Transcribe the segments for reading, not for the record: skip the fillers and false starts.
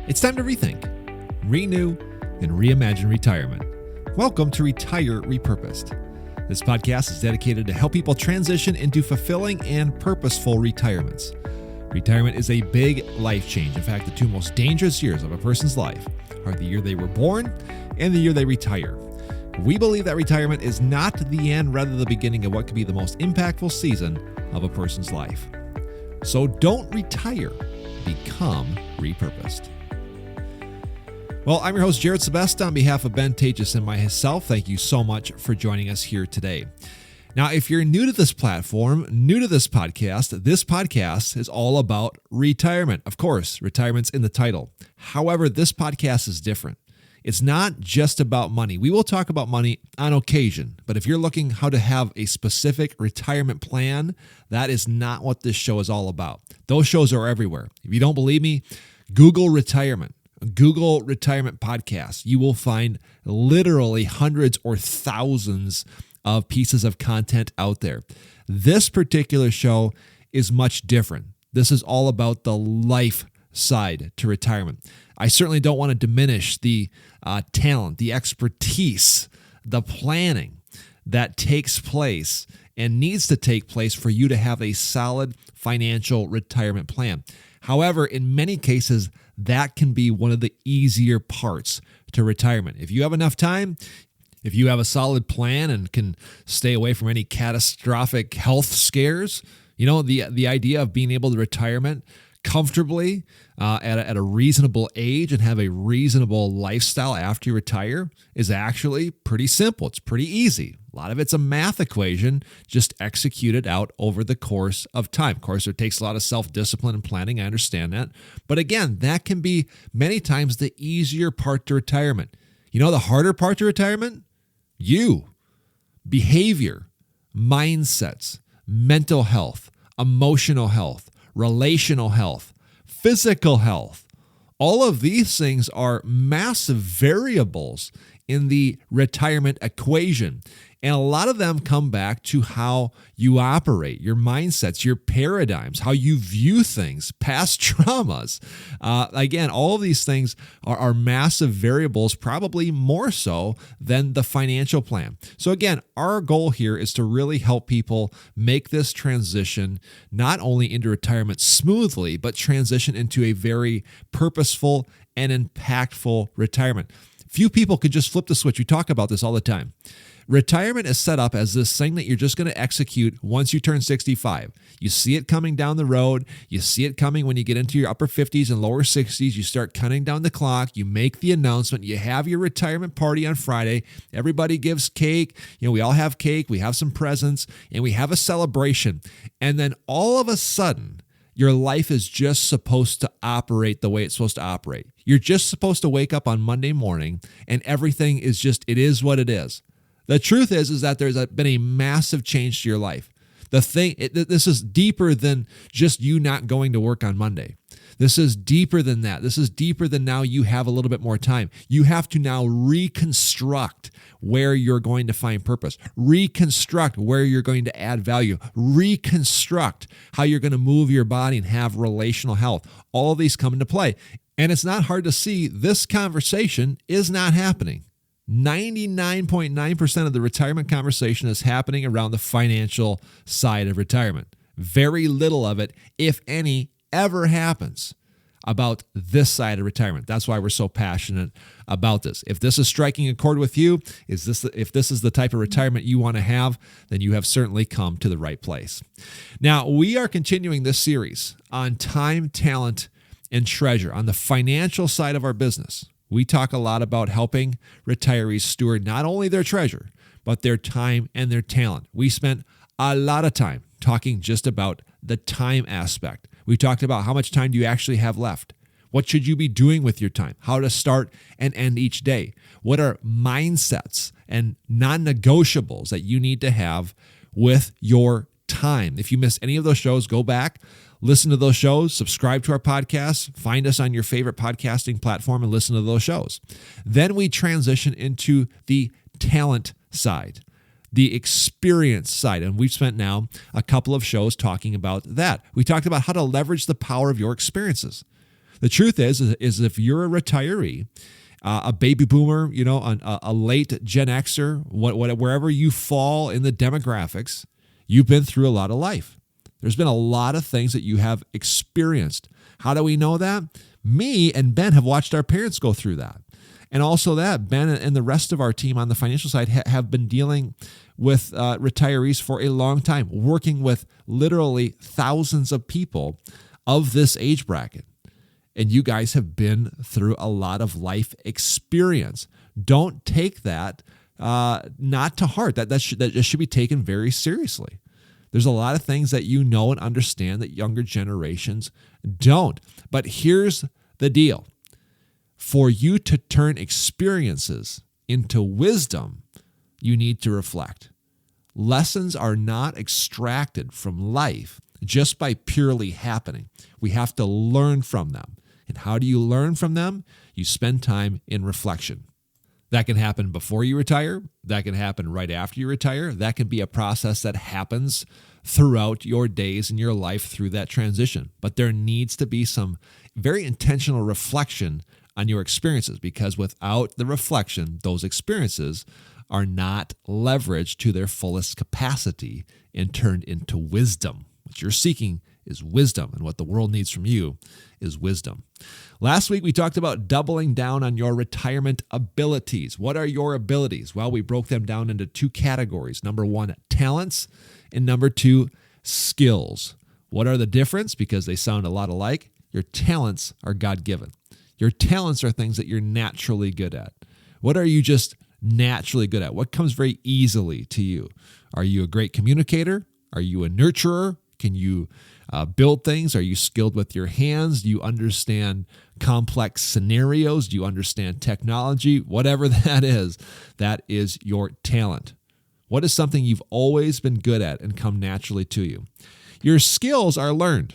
It's time to rethink, renew, and reimagine retirement. Welcome to Retire Repurposed. This podcast is dedicated to help people transition into fulfilling and purposeful retirements. Retirement is a big life change. In fact, the two most dangerous years of a person's life are the year they were born and the year they retire. We believe that retirement is not the end, rather the beginning of what could be the most impactful season of a person's life. So don't retire, become repurposed. Well, I'm your host, Jerrid Sebesta, on behalf of Ben Tages and myself. Thank you so much for joining us here today. Now, if you're new to this platform, new to this podcast is all about retirement. Of course, retirement's in the title. However, this podcast is different. It's not just about money. We will talk about money on occasion, but if you're looking how to have a specific retirement plan, that is not what this show is all about. Those shows are everywhere. If you don't believe me, Google retirement podcasts. You will find literally hundreds or thousands of pieces of content out there. This particular show is much different. This is all about the life side to retirement. I certainly don't want to diminish the talent, the expertise, the planning that takes place and needs to take place for you to have a solid financial retirement plan. However, in many cases, that can be one of the easier parts to retirement. If you have enough time, if you have a solid plan and can stay away from any catastrophic health scares, the idea of being able to retirement comfortably at a reasonable age and have a reasonable lifestyle after you retire is actually pretty simple. It's pretty easy. A lot of it's a math equation, just executed out over the course of time. Of course, it takes a lot of self-discipline and planning. I understand that. But again, that can be many times the easier part to retirement. You know the harder part to retirement? Behavior, mindsets, mental health, emotional health, relational health, physical health. All of these things are massive variables in the retirement equation. And a lot of them come back to how you operate, your mindsets, your paradigms, how you view things, past traumas. Again, all of these things are massive variables, probably more so than the financial plan. So again, our goal here is to really help people make this transition not only into retirement smoothly, but transition into a very purposeful and impactful retirement. Few people could just flip the switch. We talk about this all the time. Retirement is set up as this thing that you're just going to execute once you turn 65. You see it coming down the road. You see it coming when you get into your upper 50s and lower 60s. You start cutting down the clock. You make the announcement. You have your retirement party on Friday. Everybody gives cake. We all have cake. We have some presents, and we have a celebration. And then all of a sudden, your life is just supposed to operate the way it's supposed to operate. You're just supposed to wake up on Monday morning, and everything is just, it is what it is. The truth is that there's been a massive change to your life. This is deeper than just you not going to work on Monday. This is deeper than that. This is deeper than now you have a little bit more time. You have to now reconstruct where you're going to find purpose, reconstruct where you're going to add value, reconstruct how you're going to move your body and have relational health. All of these come into play. And it's not hard to see this conversation is not happening. 99.9% of the retirement conversation is happening around the financial side of retirement. Very little of it, if any, ever happens about this side of retirement. That's why we're so passionate about this. If this is striking a chord with you, if this is the type of retirement you want to have, then you have certainly come to the right place. Now, we are continuing this series on time, talent, and treasure on the financial side of our business. We talk a lot about helping retirees steward not only their treasure, but their time and their talent. We spent a lot of time talking just about the time aspect. We talked about how much time do you actually have left? What should you be doing with your time? How to start and end each day? What are mindsets and non-negotiables that you need to have with your time? If you missed any of those shows, go back, listen to those shows, subscribe to our podcast, find us on your favorite podcasting platform and listen to those shows. Then we transition into the talent side, the experience side. And we've spent now a couple of shows talking about that. We talked about how to leverage the power of your experiences. The truth is if you're a retiree, a baby boomer, a late Gen Xer, wherever you fall in the demographics, you've been through a lot of life. There's been a lot of things that you have experienced. How do we know that? Me and Ben have watched our parents go through that. And also that Ben and the rest of our team on the financial side have been dealing with retirees for a long time, working with literally thousands of people of this age bracket. And you guys have been through a lot of life experience. Don't take that not to heart. That should be taken very seriously. There's a lot of things that you know and understand that younger generations don't. But here's the deal. For you to turn experiences into wisdom, you need to reflect. Lessons are not extracted from life just by purely happening. We have to learn from them. And how do you learn from them? You spend time in reflection. That can happen before you retire. That can happen right after you retire. That can be a process that happens throughout your days and your life through that transition. But there needs to be some very intentional reflection on your experiences, because without the reflection, those experiences are not leveraged to their fullest capacity and turned into wisdom. What you're seeking is wisdom, and what the world needs from you is wisdom. Last week, we talked about doubling down on your retirement abilities. What are your abilities? Well, we broke them down into two categories. Number one, talents, and number two, skills. What are the difference? Because they sound a lot alike. Your talents are God-given. Your talents are things that you're naturally good at. What are you just naturally good at? What comes very easily to you? Are you a great communicator? Are you a nurturer? Can you build things? Are you skilled with your hands? Do you understand complex scenarios? Do you understand technology? Whatever that is your talent. What is something you've always been good at and come naturally to you? Your skills are learned.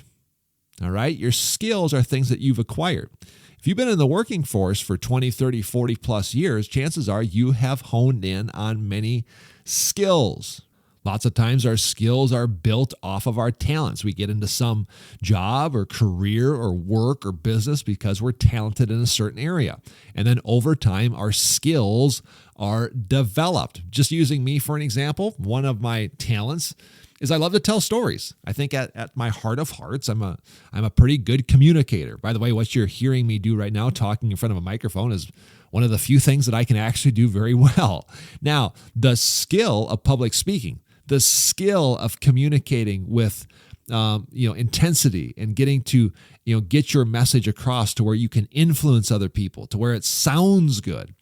All right? Your skills are things that you've acquired. If you've been in the working force for 20, 30, 40 plus years, chances are you have honed in on many skills. Lots of times our skills are built off of our talents. We get into some job or career or work or business because we're talented in a certain area. And then over time, our skills are developed. Just using me for an example, one of my talents is I love to tell stories. I think at my heart of hearts, I'm a pretty good communicator. By the way, what you're hearing me do right now, talking in front of a microphone, is one of the few things that I can actually do very well. Now, the skill of public speaking, the skill of communicating with intensity and getting to get your message across to where you can influence other people, to where it sounds good.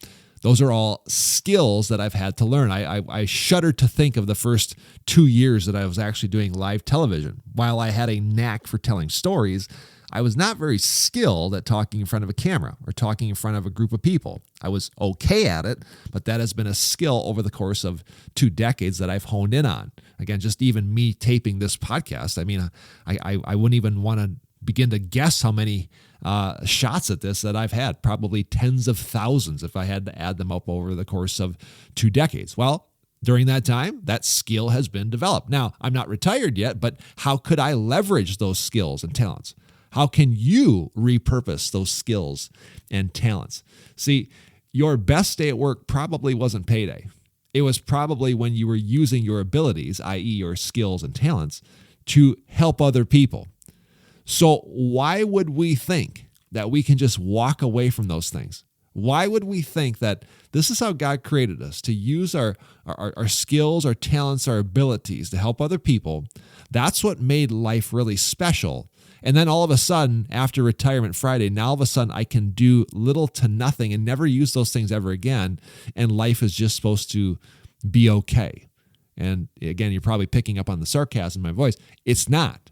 Those are all skills that I've had to learn. I shudder to think of the first 2 years that I was actually doing live television. While I had a knack for telling stories, I was not very skilled at talking in front of a camera or talking in front of a group of people. I was okay at it, but that has been a skill over the course of 2 decades that I've honed in on. Again, just even me taping this podcast, I mean, I wouldn't even want to begin to guess how many shots at this that I've had, probably tens of thousands if I had to add them up over the course of 2 decades. Well, during that time, that skill has been developed. Now, I'm not retired yet, but how could I leverage those skills and talents? How can you repurpose those skills and talents? See, your best day at work probably wasn't payday. It was probably when you were using your abilities, i.e. your skills and talents, to help other people. So why would we think that we can just walk away from those things? Why would we think that this is how God created us, to use our skills, our talents, our abilities to help other people? That's what made life really special. And then all of a sudden, after Retirement Friday, now all of a sudden I can do little to nothing and never use those things ever again. And life is just supposed to be okay. And again, you're probably picking up on the sarcasm in my voice. It's not.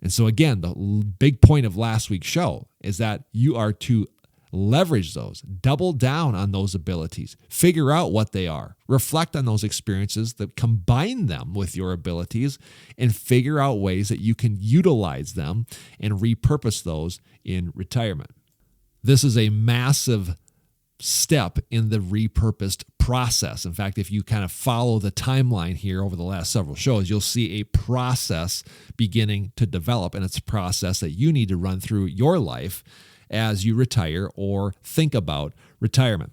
And so again, the big point of last week's show is that you are to leverage those, double down on those abilities, figure out what they are, reflect on those experiences, that combine them with your abilities, and figure out ways that you can utilize them and repurpose those in retirement. This is a massive step in the repurposed process. In fact, if you kind of follow the timeline here over the last several shows, you'll see a process beginning to develop, and it's a process that you need to run through your life as you retire or think about retirement.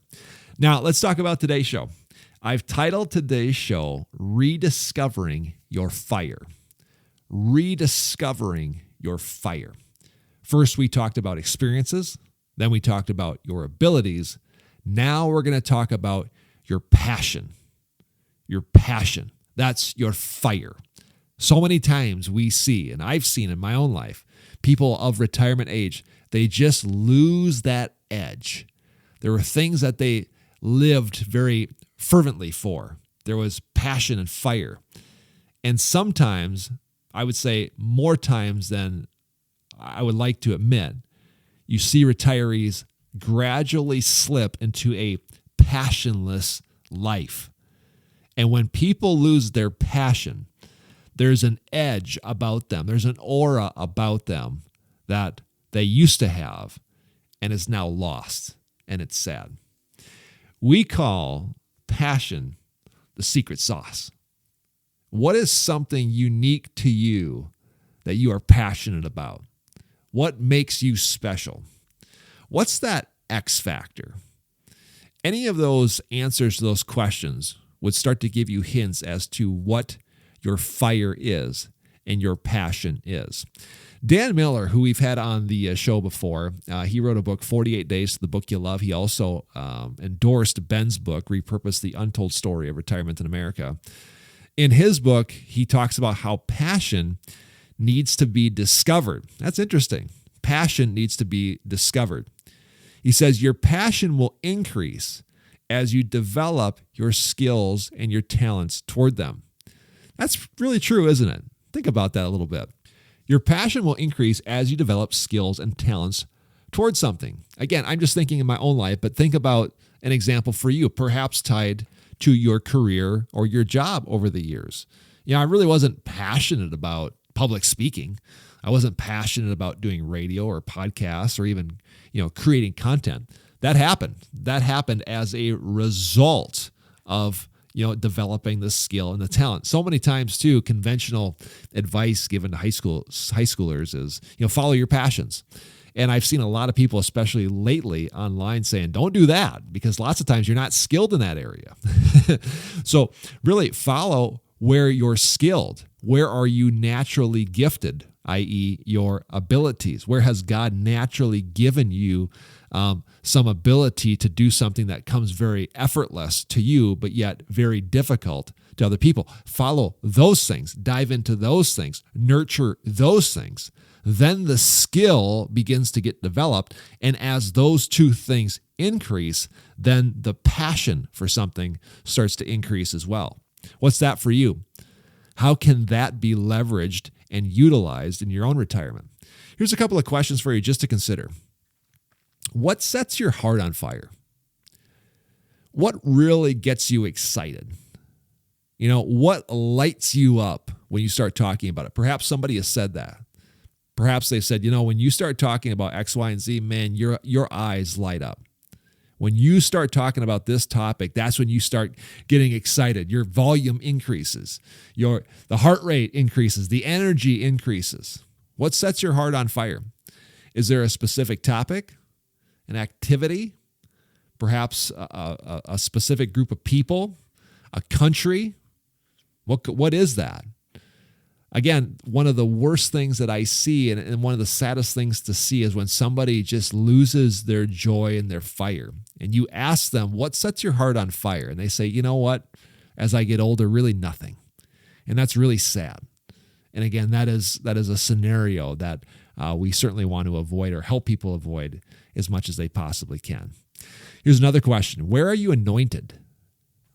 Now, let's talk about today's show. I've titled today's show, Rediscovering Your Fire. Rediscovering Your Fire. First, we talked about experiences. Then we talked about your abilities. Now we're going to talk about your passion. Your passion. That's your fire. So many times we see, and I've seen in my own life, people of retirement age, they just lose that edge. There were things that they lived very fervently for. There was passion and fire. And sometimes, I would say more times than I would like to admit, you see retirees gradually slip into a passionless life. And when people lose their passion, there's an edge about them. There's an aura about them that they used to have and is now lost. And it's sad. We call passion the secret sauce. What is something unique to you that you are passionate about? What makes you special? What's that X factor? Any of those answers to those questions would start to give you hints as to what your fire is and your passion is. Dan Miller, who we've had on the show before, he wrote a book, 48 Days to the Book You Love. He also endorsed Ben's book, Repurposed, The Untold Story of Retirement in America. In his book, he talks about how passion needs to be discovered. That's interesting. Passion needs to be discovered. He says your passion will increase as you develop your skills and your talents toward them. That's really true, isn't it? Think about that a little bit. Your passion will increase as you develop skills and talents towards something. Again, I'm just thinking in my own life, but think about an example for you, perhaps tied to your career or your job over the years. I really wasn't passionate about public speaking. I wasn't passionate about doing radio or podcasts or even, creating content. That happened. That happened as a result of developing the skill and the talent. So many times too, conventional advice given to high schoolers is, follow your passions. And I've seen a lot of people, especially lately online, saying, don't do that because lots of times you're not skilled in that area. So really follow where you're skilled. Where are you naturally gifted, i.e. your abilities? Where has God naturally given you some ability to do something that comes very effortless to you, but yet very difficult to other people? Follow those things, dive into those things, nurture those things. Then the skill begins to get developed. And as those two things increase, then the passion for something starts to increase as well. What's that for you? How can that be leveraged and utilized in your own retirement? Here's a couple of questions for you just to consider. What sets your heart on fire? What really gets you excited? What lights you up when you start talking about it? Perhaps somebody has said that. Perhaps they've said, when you start talking about X, Y, and Z, man, your eyes light up. When you start talking about this topic, that's when you start getting excited. Your volume increases. The heart rate increases. The energy increases. What sets your heart on fire? Is there a specific topic, an activity, perhaps a specific group of people, a country? What is that? Again, one of the worst things that I see and one of the saddest things to see is when somebody just loses their joy and their fire. And you ask them, what sets your heart on fire? And they say, you know what? As I get older, really nothing. And that's really sad. And again, that is a scenario that we certainly want to avoid or help people avoid as much as they possibly can. Here's another question. Where are you anointed?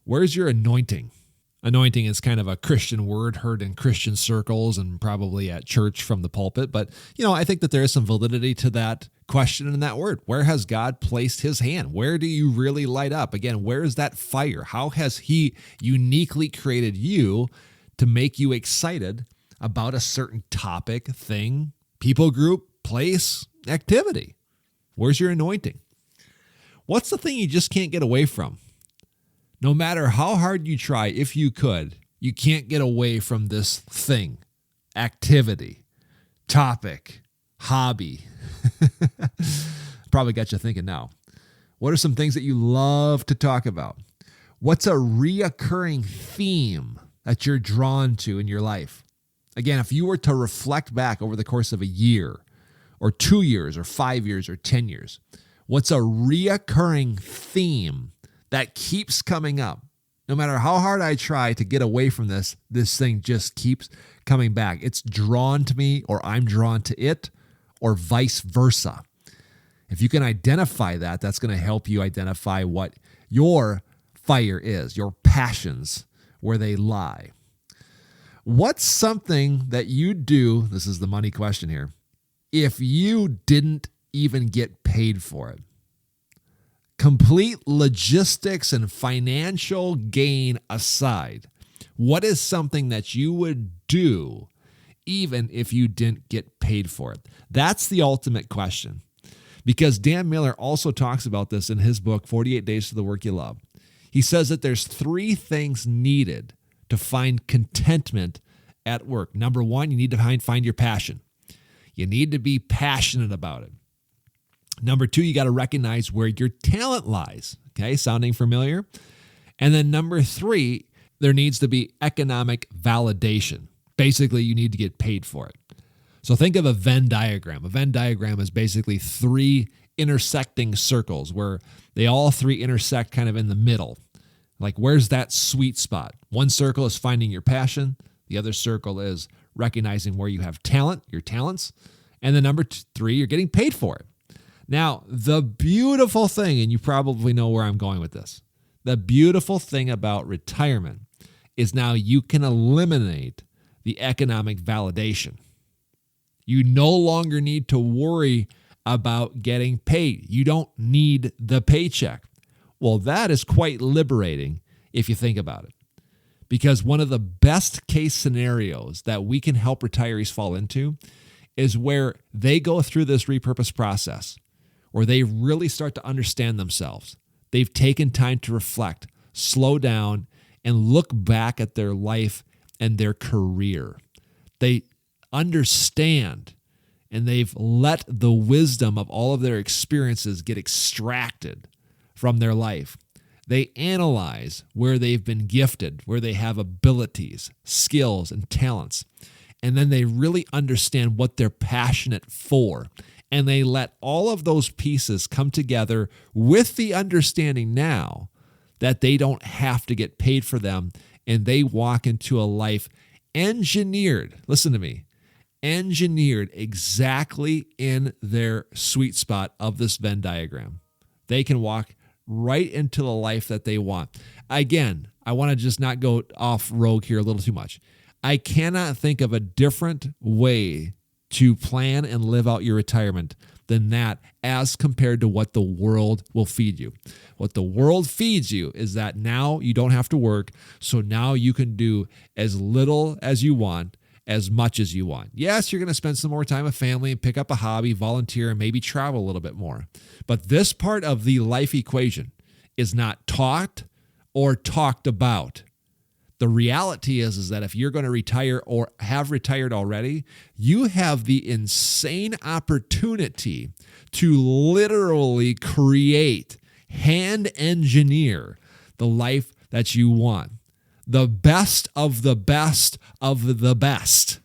Where's your anointing? Anointing is kind of a Christian word heard in Christian circles and probably at church from the pulpit. But, I think that there is some validity to that question in that word. Where has God placed his hand? Where do you really light up? Again, where is that fire? How has he uniquely created you to make you excited about a certain topic, thing, people group, place, activity? Where's your anointing? What's the thing you just can't get away from? No matter how hard you try, if you could, you can't get away from this thing, activity, topic, hobby. probably got you thinking now. What are some things that you love to talk about? What's a reoccurring theme that you're drawn to in your life? Again, if you were to reflect back over the course of a year or 2 years or 5 years or 10 years, what's a reoccurring theme that keeps coming up? No matter how hard I try to get away from this thing just keeps coming back. It's drawn to me, or I'm drawn to it, or vice versa. If you can identify that, that's going to help you identify what your fire is, your passions, where they lie. What's something that you do, this is the money question here, if you didn't even get paid for it? Complete logistics and financial gain aside, what is something that you would do even if you didn't get paid for it? That's the ultimate question. Because Dan Miller also talks about this in his book, 48 Days to the Work You Love. He says that there's 3 things needed to find contentment at work. Number 1, you need to find your passion. You need to be passionate about it. Number 2, you got to recognize where your talent lies. Okay, sounding familiar? And then number 3, there needs to be economic validation. Basically, you need to get paid for it. So think of a Venn diagram. A Venn diagram is basically 3 intersecting circles where they all 3 intersect kind of in the middle. Like, where's that sweet spot? One circle is finding your passion. The other circle is recognizing where you have talent, your talents. And then number 3, you're getting paid for it. Now, the beautiful thing, and you probably know where I'm going with this, the beautiful thing about retirement is now you can eliminate the economic validation. You no longer need to worry about getting paid. You don't need the paycheck. Well, that is quite liberating if you think about it. Because one of the best case scenarios that we can help retirees fall into is where they go through this repurpose process, where they really start to understand themselves. They've taken time to reflect, slow down, and look back at their life and their career. They understand, and they've let the wisdom of all of their experiences get extracted from their life. They analyze where they've been gifted, where they have abilities, skills, and talents. And then they really understand what they're passionate for. And they let all of those pieces come together with the understanding now that they don't have to get paid for them, and they walk into a life engineered, listen to me, engineered exactly in their sweet spot of this Venn diagram. They can walk right into the life that they want. Again, I want to just not go off rogue here a little too much. I cannot think of a different way to plan and live out your retirement than that as compared to what the world will feed you. What the world feeds you is that now you don't have to work, so now you can do as little as you want, as much as you want. Yes, you're going to spend some more time with family and pick up a hobby, volunteer, and maybe travel a little bit more. But this part of the life equation is not taught or talked about. The reality is that if you're going to retire or have retired already, you have the insane opportunity to literally create, hand engineer the life that you want. The best of the best of the best.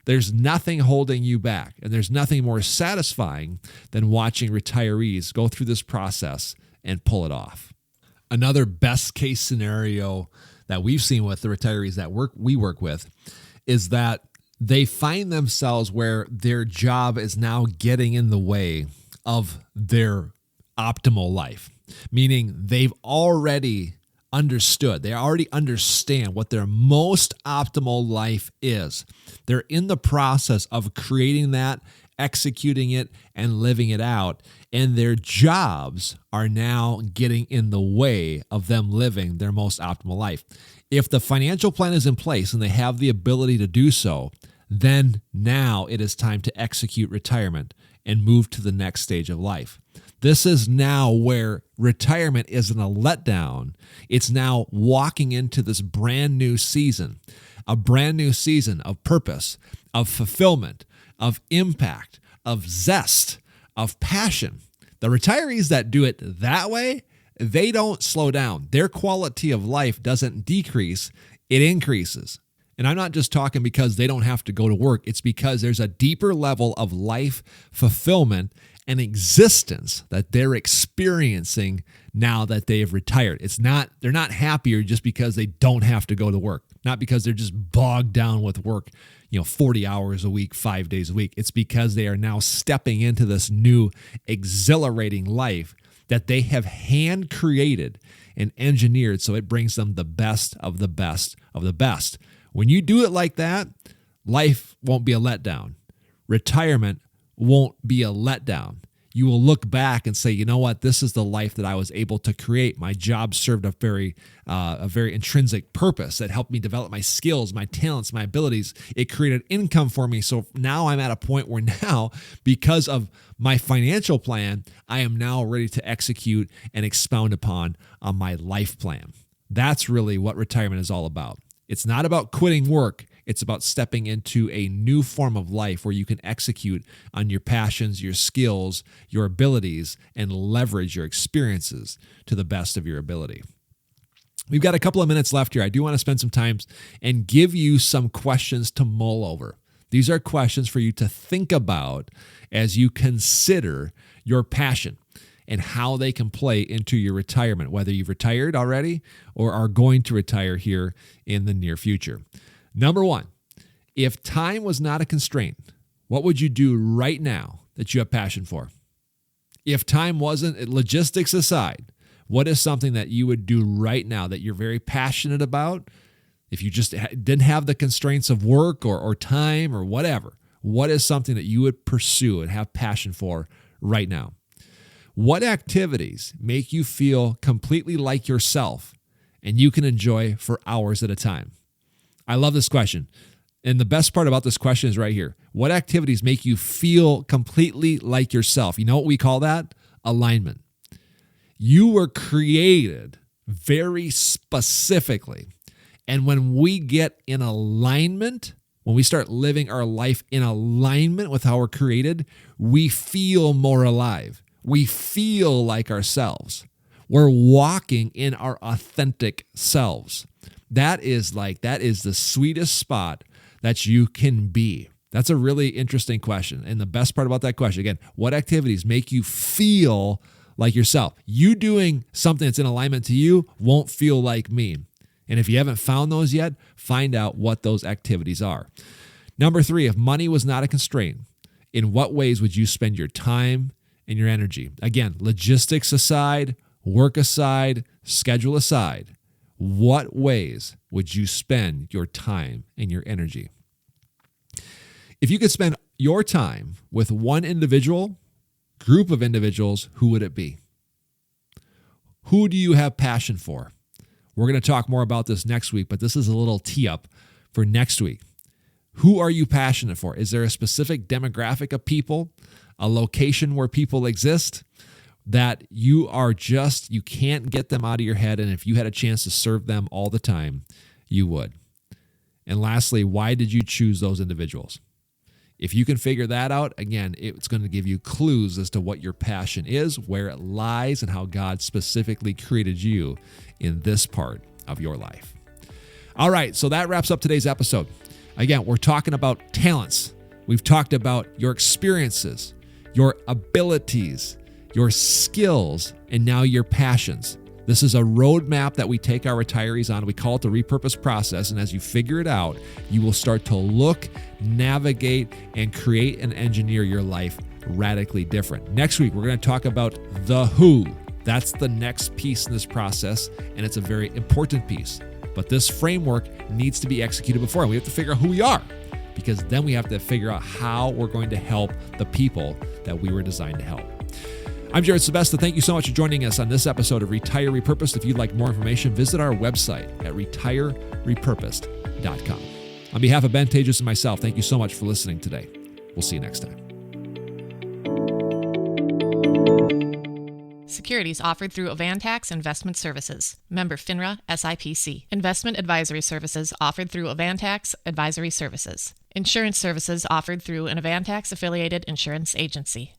There's nothing holding you back, and there's nothing more satisfying than watching retirees go through this process and pull it off. Another best case scenario that we've seen with the retirees that we work with is that they find themselves where their job is now getting in the way of their optimal life, meaning they've already understood. They already understand what their most optimal life is. They're in the process of creating that, executing it, and living it out. And their jobs are now getting in the way of them living their most optimal life. If the financial plan is in place and they have the ability to do so, then now it is time to execute retirement and move to the next stage of life. This is now where retirement isn't a letdown. It's now walking into this brand new season, a brand new season of purpose, of fulfillment, of impact, of zest, of passion. The retirees that do it that way, they don't slow down. Their quality of life doesn't decrease, it increases. And I'm not just talking because they don't have to go to work. It's because there's a deeper level of life fulfillment and existence that they're experiencing now that they have retired. They're not happier just because they don't have to go to work, not because they're just bogged down with work, 40 hours a week, 5 days a week. It's because they are now stepping into this new exhilarating life that they have hand created and engineered so it brings them the best of the best of the best. When you do it like that, life won't be a letdown. Retirement won't be a letdown. You will look back and say, you know what, this is the life that I was able to create. My job served a very intrinsic purpose that helped me develop my skills, my talents, my abilities. It created income for me. So now I'm at a point where now, because of my financial plan, I am now ready to execute and expound upon my life plan. That's really what retirement is all about. It's not about quitting work. It's about stepping into a new form of life where you can execute on your passions, your skills, your abilities, and leverage your experiences to the best of your ability. We've got a couple of minutes left here. I do want to spend some time and give you some questions to mull over. These are questions for you to think about as you consider your passion and how they can play into your retirement, whether you've retired already or are going to retire here in the near future. Number one, if time was not a constraint, what would you do right now that you have passion for? If time wasn't, logistics aside, what is something that you would do right now that you're very passionate about? If you just didn't have the constraints of work or time or whatever, what is something that you would pursue and have passion for right now? What activities make you feel completely like yourself and you can enjoy for hours at a time? I love this question. And the best part about this question is right here. What activities make you feel completely like yourself? You know what we call that? Alignment. You were created very specifically. And when we get in alignment, when we start living our life in alignment with how we're created, we feel more alive. We feel like ourselves. We're walking in our authentic selves. That is the sweetest spot that you can be. That's a really interesting question. And the best part about that question, again, what activities make you feel like yourself? You doing something that's in alignment to you won't feel like me. And if you haven't found those yet, find out what those activities are. Number 3, if money was not a constraint, in what ways would you spend your time and your energy? Again, logistics aside, work aside, schedule aside, what ways would you spend your time and your energy? If you could spend your time with one individual, group of individuals, who would it be? Who do you have passion for? We're going to talk more about this next week, but this is a little tee up for next week. Who are you passionate for? Is there a specific demographic of people, a location where people exist that you can't get them out of your head, and if you had a chance to serve them all the time, you would? And lastly, why did you choose those individuals? If you can figure that out, again, it's going to give you clues as to what your passion is, where it lies, and how God specifically created you in this part of your life. All right, so that wraps up today's episode. Again, we're talking about talents. We've talked about your experiences, your abilities, your skills, and now your passions. This is a roadmap that we take our retirees on. We call it the Repurposed process. And as you figure it out, you will start to look, navigate, and create and engineer your life radically different. Next week, we're going to talk about the who. That's the next piece in this process, and it's a very important piece. But this framework needs to be executed before, and we have to figure out who we are, because then we have to figure out how we're going to help the people that we were designed to help. I'm Jerrid Sebesta. Thank you so much for joining us on this episode of Retire Repurposed. If you'd like more information, visit our website at retirerepurposed.com. On behalf of Ben Tejas and myself, thank you so much for listening today. We'll see you next time. Securities offered through Avantax Investment Services. Member FINRA SIPC. Investment advisory services offered through Avantax Advisory Services. Insurance services offered through an Avantax affiliated insurance agency.